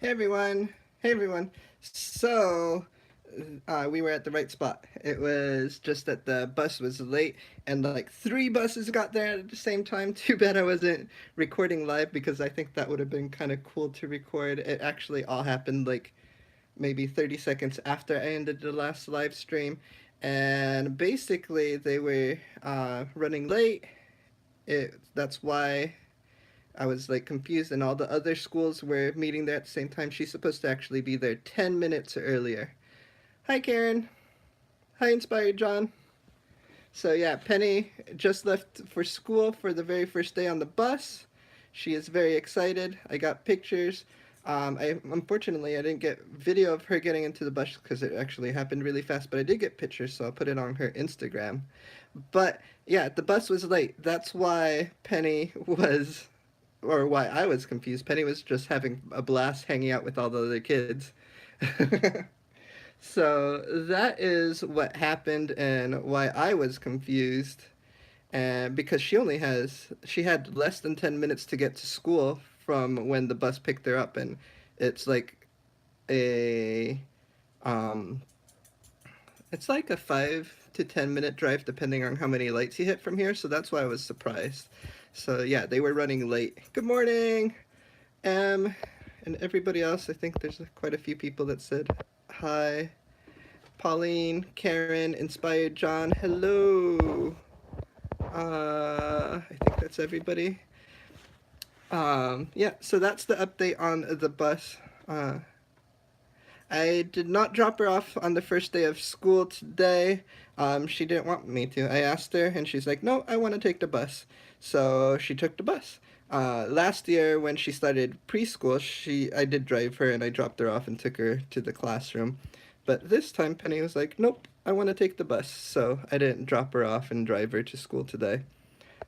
Hey everyone. Hey everyone. So, we were at the right spot. It was just that the bus was late and like three buses got there at the same time. Too bad I wasn't recording live because I think that would have been kind of cool to record. It actually all happened like maybe 30 seconds after I ended the last live stream. And basically, they were running late. That's why I was like confused, and all the other schools were meeting there at the same time. She's supposed to actually be there 10 minutes earlier. Hi, Karen. Hi, Inspired John. So, yeah, Penny just left for school for the very first day on the bus. She is very excited. I got pictures. Unfortunately, I didn't get video of her getting into the bus because it actually happened really fast, but I did get pictures, so I'll put it on her Instagram. But yeah, the bus was late. That's why Penny was or why I was confused. Penny was just having a blast hanging out with all the other kids. So that is what happened and why I was confused. And because she had less than 10 minutes to get to school from when the bus picked her up, and it's like a um it's like a 5 to 10 minute drive depending on how many lights you hit from here, so that's why I was surprised. So yeah, they were running late. Good morning. Um, and everybody else, I think there's quite a few people that said hi. Pauline, Karen, Inspired John, hello. I think that's everybody. Yeah, so that's the update on the bus. Uh, I did not drop her off on the first day of school today. She didn't want me to. I asked her, and she's like, "No, I want to take the bus." So she took the bus. Last year, when she started preschool, I did drive her, and I dropped her off and took her to the classroom. But this time, Penny was like, "Nope, I want to take the bus." So I didn't drop her off and drive her to school today.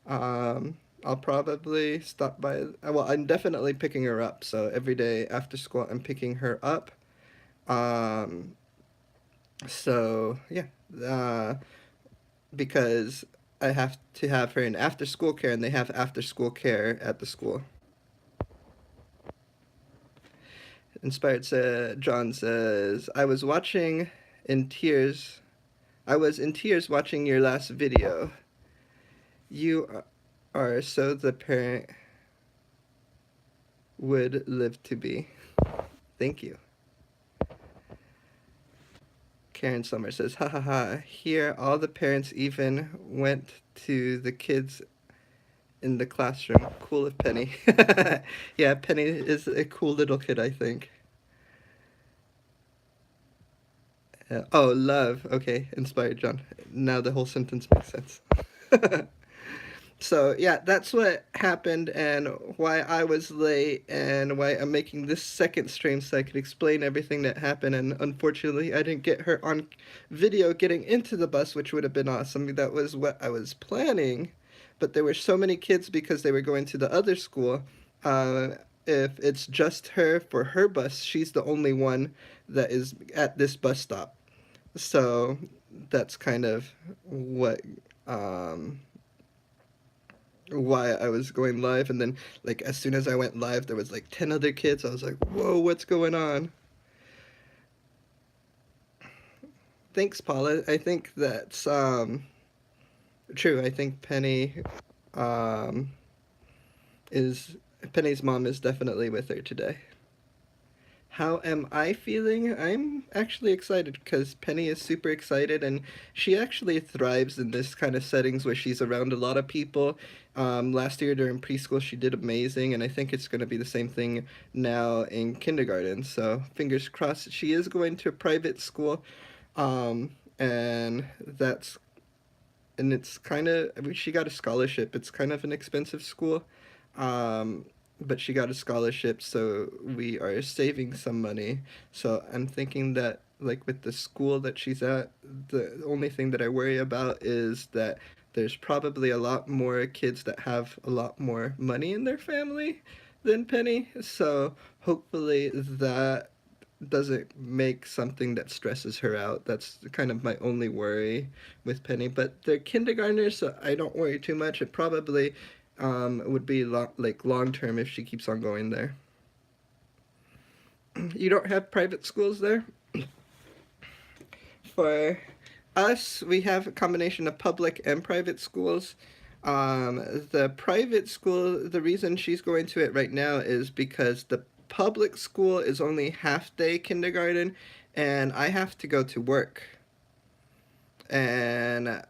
I'll probably stop by. Well, I'm definitely picking her up. So every day after school, I'm picking her up. Um, so yeah, uh, because I have to have her in after school care, and they have after school care at the school. John says, I was watching in tears. I was in tears watching your last video. You are so the parent would live to be. Thank you. Karen Summer says, ha ha ha. Here, all the parents even went to the kids in the classroom. Cool of Penny. Yeah, Penny is a cool little kid, I think. Oh, love. Okay, inspired John. Now the whole sentence makes sense. So, yeah, that's what happened and why I was late and why I'm making this second stream so I could explain everything that happened. And unfortunately, I didn't get her on video getting into the bus, which would have been awesome. That was what I was planning. But there were so many kids because they were going to the other school. Uh, if it's just her for her bus, she's the only one that is at this bus stop. So that's kind of what um, why I was going live. And then, like, as soon as I went live, there was like 10 other kids. I was like, whoa, what's going on? Thanks, Paula. I think that's true. I think um, is Penny's mom is definitely with her today. How am I feeling? I'm actually excited because Penny is super excited and she actually thrives in this kind of settings where she's around a lot of people. Last year during preschool, she did amazing, and I think it's going to be the same thing now in kindergarten. So, fingers crossed. She is going to a private school, and it's kind of, I mean, she got a scholarship. It's kind of an expensive school. Um, but she got a scholarship, so we are saving some money. So I'm thinking that, like, with the school that she's at, the only thing that I worry about is that there's probably a lot more kids that have a lot more money in their family than Penny. So hopefully that doesn't make something that stresses her out. That's kind of my only worry with Penny. But they're kindergartners, so I don't worry too much. It probably would be like long term if she keeps on going there. You don't have private schools there? For us, we have a combination of public and private schools. The private school, the reason she's going to it right now is because the public school is only half day kindergarten, and I have to go to work. And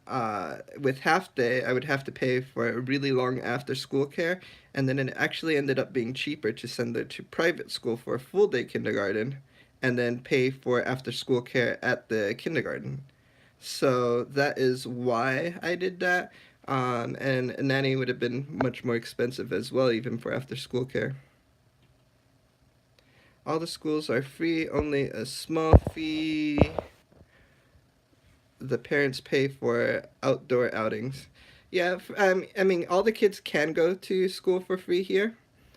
with half day, I would have to pay for a really long after school care, and then it actually ended up being cheaper to send her to private school for a full day kindergarten, and then pay for after school care at the kindergarten. So that is why I did that. And a nanny would have been much more expensive as well, even for after school care. All the schools are free, only a small fee the parents pay for outdoor outings. Yeah, I mean, all the kids can go to school for free here.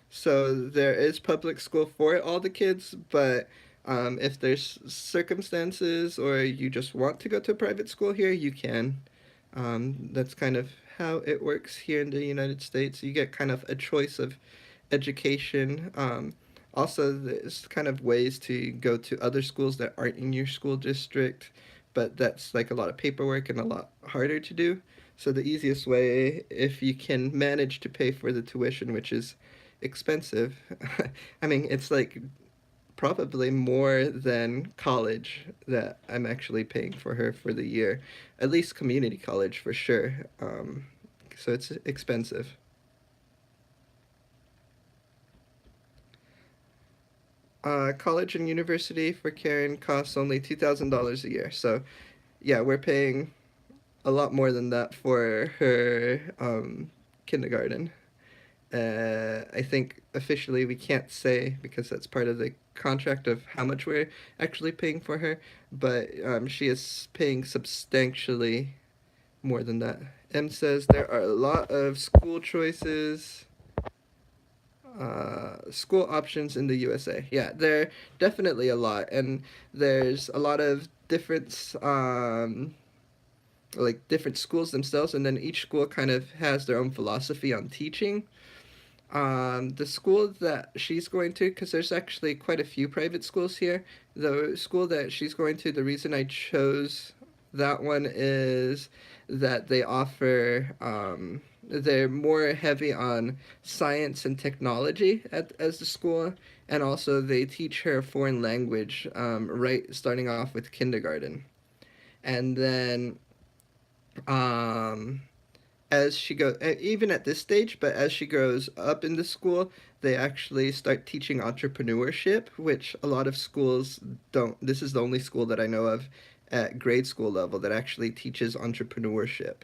So there is public school for all the kids, but if there's circumstances or you just want to go to a private school here, you can. That's kind of how it works here in the United States. You get kind of a choice of education. Also, there's kind of ways to go to other schools that aren't in your school district, but that's like a lot of paperwork and a lot harder to do. So the easiest way, if you can manage to pay for the tuition, which is expensive, I mean, it's like probably more than college that I'm actually paying for her for the year, at least community college for sure. So it's expensive. College and university for Karen costs only $2,000 a year. So yeah, we're paying a lot more than that for her kindergarten. I think officially we can't say because that's part of the contract of how much we're actually paying for her, but she is paying substantially more than that. M says there are a lot of school choices, school options in the USA. Yeah, there are definitely a lot, and there's a lot of different like different schools themselves, and then each school kind of has their own philosophy on teaching. The school that she's going to, because there's actually quite a few private schools here. The school that she's going to, the reason I chose that one is that they offer, they're more heavy on science and technology as the school, and also they teach her a foreign language right starting off with kindergarten. And then um, as she goes, even at this stage, but as she grows up in the school, they actually start teaching entrepreneurship, which a lot of schools don't. This is the only school that I know of at grade school level that actually teaches entrepreneurship.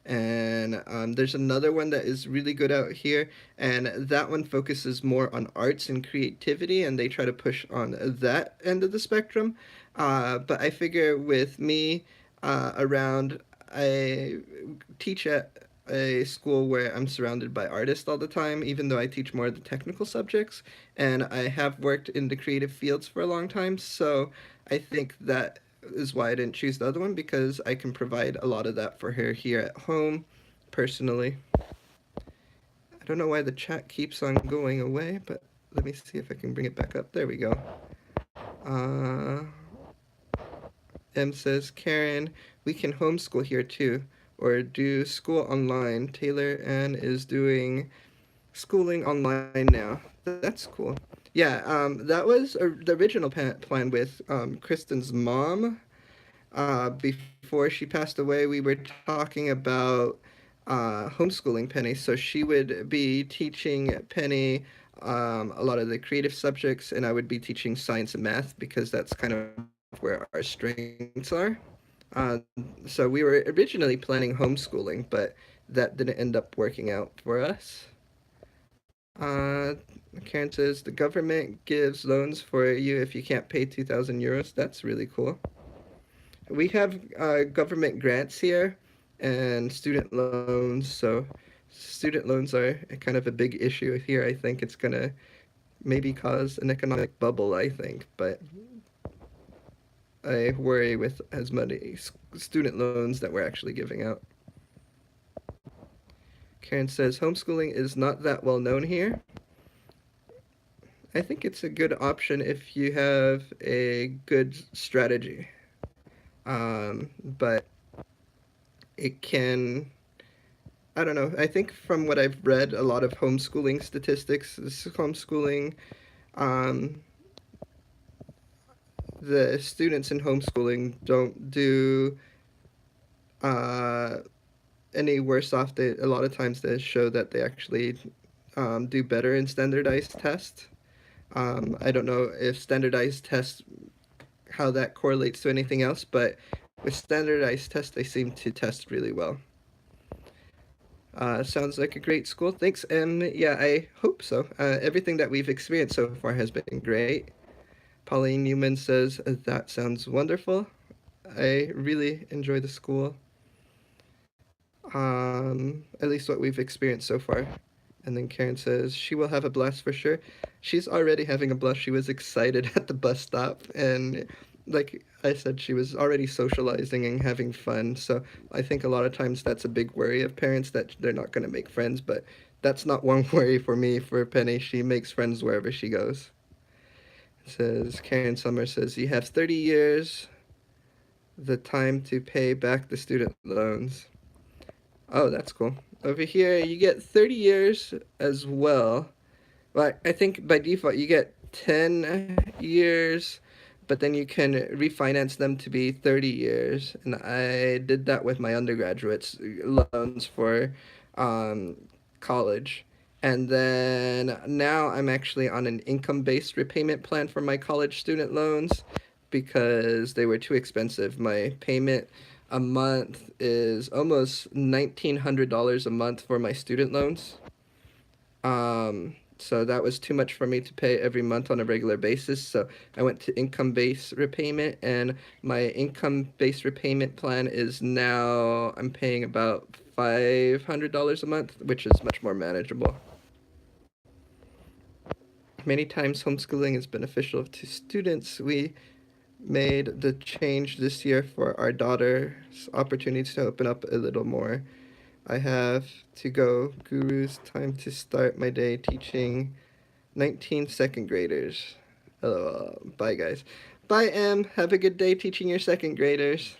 And there's another one that is really good out here, and that one focuses more on arts and creativity, and they try to push on that end of the spectrum. But I figure with me around, I teach at a school where I'm surrounded by artists all the time, even though I teach more of the technical subjects, and I have worked in the creative fields for a long time. So I think that is why I didn't choose the other one because I can provide a lot of that for her here at home, personally. I don't know why the chat keeps on going away, but let me see if I can bring it back up. There we go. Uh, M says, Karen, we can homeschool here too, or do school online. Taylor Ann is doing schooling online now. That's cool. Yeah, that was the original plan with Kristen's mom. Before she passed away, we were talking about homeschooling Penny. So she would be teaching Penny a lot of the creative subjects, and I would be teaching science and math because that's kind of where our strengths are. Uh, so we were originally planning homeschooling, but that didn't end up working out for us. Uh, Karen says the government gives loans for you if you can't pay 2,000 euros. That's really cool. We have government grants here and student loans. So student loans are kind of a big issue here. I think it's gonna maybe cause an economic bubble. I think, but I worry with as many student loans that we're actually giving out. Karen says homeschooling is not that well known here. I think it's a good option if you have a good strategy. But it can, I don't know. I think from what I've read, a lot of homeschooling statistics, homeschooling, um, the students in homeschooling don't do uh, any worse off. A lot of times they show that they actually do better in standardized tests. I don't know if standardized tests, how that correlates to anything else, but with standardized tests, they seem to test really well. Sounds like a great school. Thanks. And yeah, I hope so. Everything that we've experienced so far has been great. Pauline Newman says, that sounds wonderful. I really enjoy the school. At least what we've experienced so far. And then Karen says, she will have a blast for sure. She's already having a blast. She was excited at the bus stop. And like I said, she was already socializing and having fun. So I think a lot of times that's a big worry of parents that they're not going to make friends. But that's not one worry for me, for Penny. She makes friends wherever she goes. It says, Karen Summer says, you have 30 years, the time to pay back the student loans. Oh, that's cool. Over here, you get 30 years as well. Well, I think by default you get 10 years, but then you can refinance them to be 30 years. And I did that with my undergraduate's loans for um, college. And then now I'm actually on an income based repayment plan for my college student loans because they were too expensive. My payment a month is almost $1,900 a month for my student loans. So that was too much for me to pay every month on a regular basis. So I went to income based repayment, and my income based repayment plan is now I'm paying about $500 a month, which is much more manageable. Many times homeschooling is beneficial to students. We made the change this year for our daughter's opportunities to open up a little more. I have to go. Guru's time to start my day teaching 19 second graders. LOL. Bye, guys. Bye, Em. Have a good day teaching your second graders.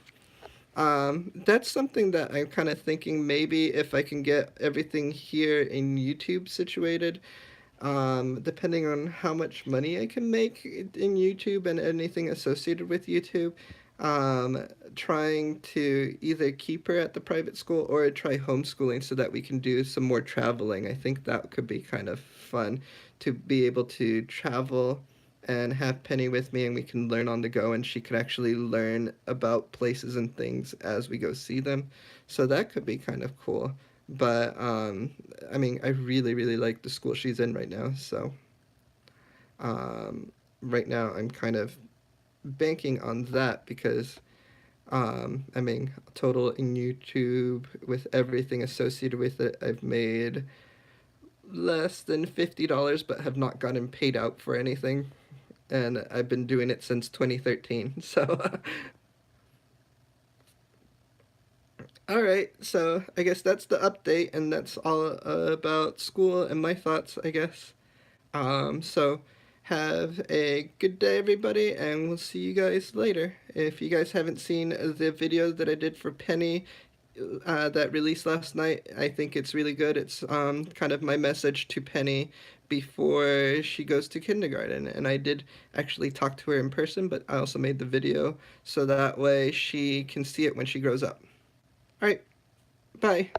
That's something that I'm kind of thinking maybe if I can get everything here in YouTube situated, depending on how much money I can make in YouTube and anything associated with YouTube, um, trying to either keep her at the private school or try homeschooling so that we can do some more traveling. I think that could be kind of fun to be able to travel and have Penny with me and we can learn on the go and she could actually learn about places and things as we go see them. So that could be kind of cool. But I mean, I really, really like the school she's in right now. So um, right now, I'm kind of banking on that because I mean, total in YouTube with everything associated with it, I've made less than $50, but have not gotten paid out for anything. And I've been doing it since 2013. So all right, so I guess that's the update, and that's all about school and my thoughts, I guess. So have a good day, everybody, and we'll see you guys later. If you guys haven't seen the video that I did for Penny that released last night, I think it's really good. It's kind of my message to Penny before she goes to kindergarten. And I did actually talk to her in person, but I also made the video so that way she can see it when she grows up. All right, bye.